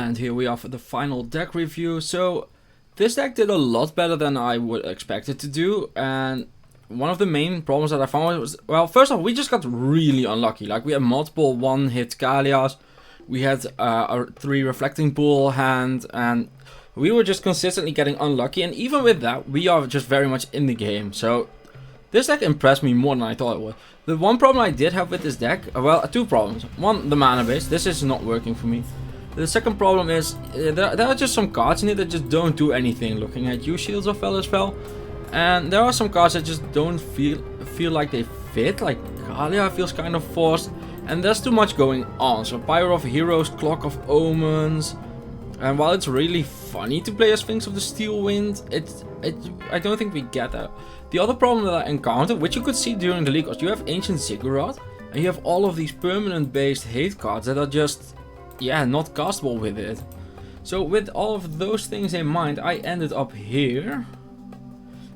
And here we are for the final deck review. So this deck did a lot better than I would expect it to do, and one of the main problems that I found was, well, first off, we just got really unlucky. Like, we had multiple one-hit Kalias, we had a 3 Reflecting Pool hand, and we were just consistently getting unlucky, and even with that, we are just very much in the game. So this deck impressed me more than I thought it would. The one problem I did have with this deck, well, 2 problems. One, the mana base. This is not working for me. The second problem is, there are just some cards in it that just don't do anything. Looking at you, Shields of Fellow. And there are some cards that just don't feel like they fit. Like Kalia feels kind of forced. And there's too much going on. So Pyro of Heroes, Clock of Omens. And while it's really funny to play as Sphinx of the Steel Wind, I don't think we get that. The other problem that I encountered, which you could see during the league, was you have Ancient Ziggurat. And you have all of these permanent based hate cards that are just, yeah, not castable with it. So with all of those things in mind, I ended up here.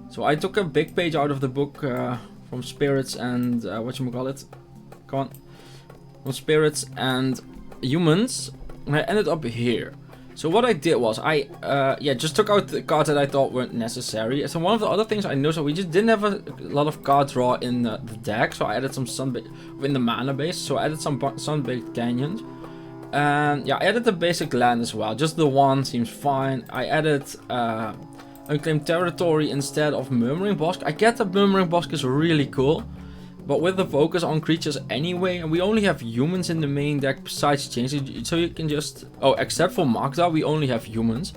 So I took a big page out of the book from Spirits and whatchamacallit. Come on. From Spirits and Humans. And I ended up here. So what I did was I just took out the cards that I thought weren't necessary. So one of the other things I noticed, we just didn't have a lot of card draw in the deck. So I added some in the mana base. So I added some Sunbaked Canyons. And yeah, I added the basic land as well. Just the one seems fine. I added Unclaimed Territory instead of Murmuring Bosque. I get that Murmuring Bosque is really cool, but with the focus on creatures anyway, and we only have humans in the main deck besides Changelings, so you can just... Oh, except for Magda, we only have humans.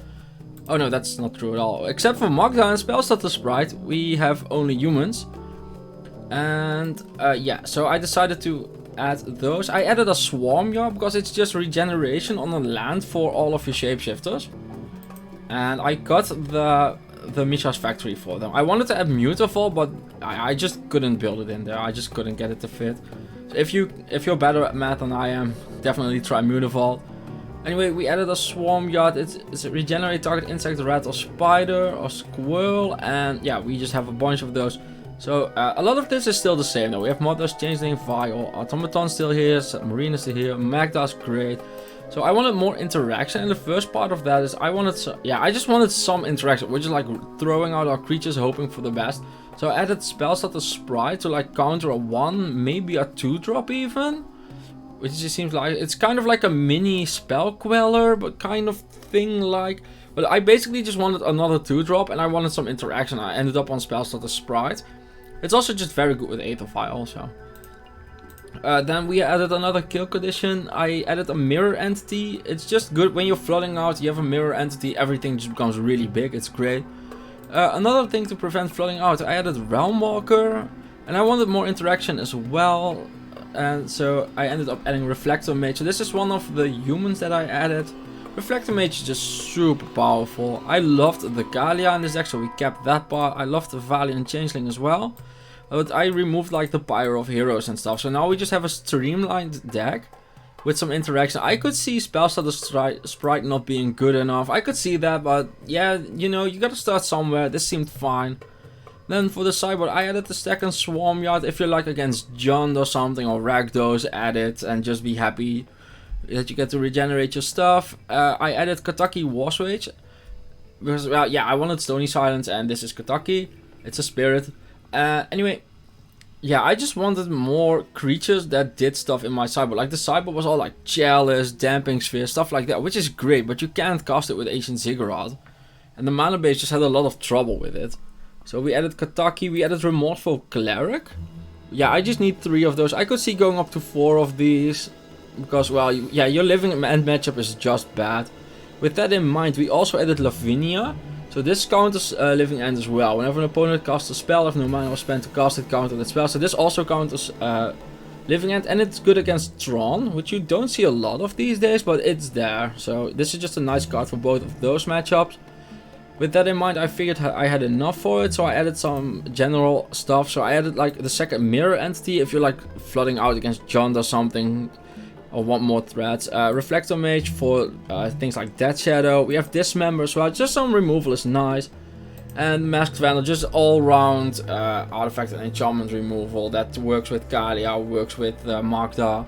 Oh no, that's not true at all. Except for Magda and Spellstutter Sprite, we have only humans. And yeah, so I decided to add those. I added a Swarm Yard because it's just regeneration on the land for all of your shapeshifters. And I got the Misha's Factory for them. I wanted to add Mutafall, but I just couldn't build it in there. I just couldn't get it to fit. So if you're better at math than I am, definitely try Mutafall. Anyway, we added a Swarm Yard. It's a regenerate target insect, rat, or spider, or squirrel. And yeah, we just have a bunch of those. So a lot of this is still the same though. We have Mothers, Changeling, Vial, Automaton still here, Submarine is still here, Magda's great. So I wanted more interaction, and the first part of that is I just wanted some interaction. We're just like throwing out our creatures, hoping for the best. So I added Spellstutter Sprite to like counter a 1, maybe a 2-drop even. Which just seems like, it's kind of like a mini Spell Queller, but kind of thing like. But I basically just wanted another 2-drop, and I wanted some interaction. I ended up on Spellstutter Sprite. It's also just very good with Aetherfire also. Then we added another kill condition. I added a mirror entity. It's just good when you're flooding out, you have a mirror entity, everything just becomes really big. It's great. Another thing to prevent flooding out, I added Realm Walker, and I wanted more interaction as well. And so I ended up adding Reflector Mage. So this is one of the humans that I added. Reflector Mage is just super powerful. I loved the Kalia in this deck, so we kept that part. I loved the Valiant Changeling as well. But I removed like the Pyro of Heroes and stuff. So now we just have a streamlined deck with some interaction. I could see Spellstutter Sprite not being good enough. I could see that, but yeah, you know, you gotta start somewhere. This seemed fine. Then for the sideboard, I added the second Swarm Yard. If you're like against Jund or something, or Rakdos, add it and just be happy that you get to regenerate your stuff. I added Kataki Warswage. Because, well, yeah, I wanted Stony Silence, and this is Kataki. It's a spirit. Anyway, yeah, I just wanted more creatures that did stuff in my sideboard. Like the sideboard was all like Chalice, Damping Sphere, stuff like that, which is great, but you can't cast it with Ancient Ziggurat. And the mana base just had a lot of trouble with it. So we added Kataki, we added Remorseful Cleric. Yeah, I just need 3 of those. I could see going up to 4 of these. Because, well, yeah, your living end matchup is just bad. With that in mind, we also added Lavinia. So this counters Living End as well. Whenever an opponent casts a spell, if no mana was spent to cast it, counter that spell. So this also counters Living End, and it's good against Tron, which you don't see a lot of these days, but it's there. So this is just a nice card for both of those matchups. With that in mind, I figured I had enough for it, so I added some general stuff. So I added like the second Mirror Entity, if you're like flooding out against Jund or something, or want more threats. Reflector Mage for things like Dead Shadow. We have Dismember as well. Just some removal is nice. And Masked Vandal, just all round artifact and enchantment removal that works with Kalia, works with Magda.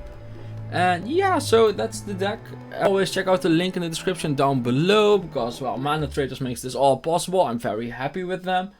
And yeah, so that's the deck. Always check out the link in the description down below, because well, MANATRADERS makes this all possible. I'm very happy with them.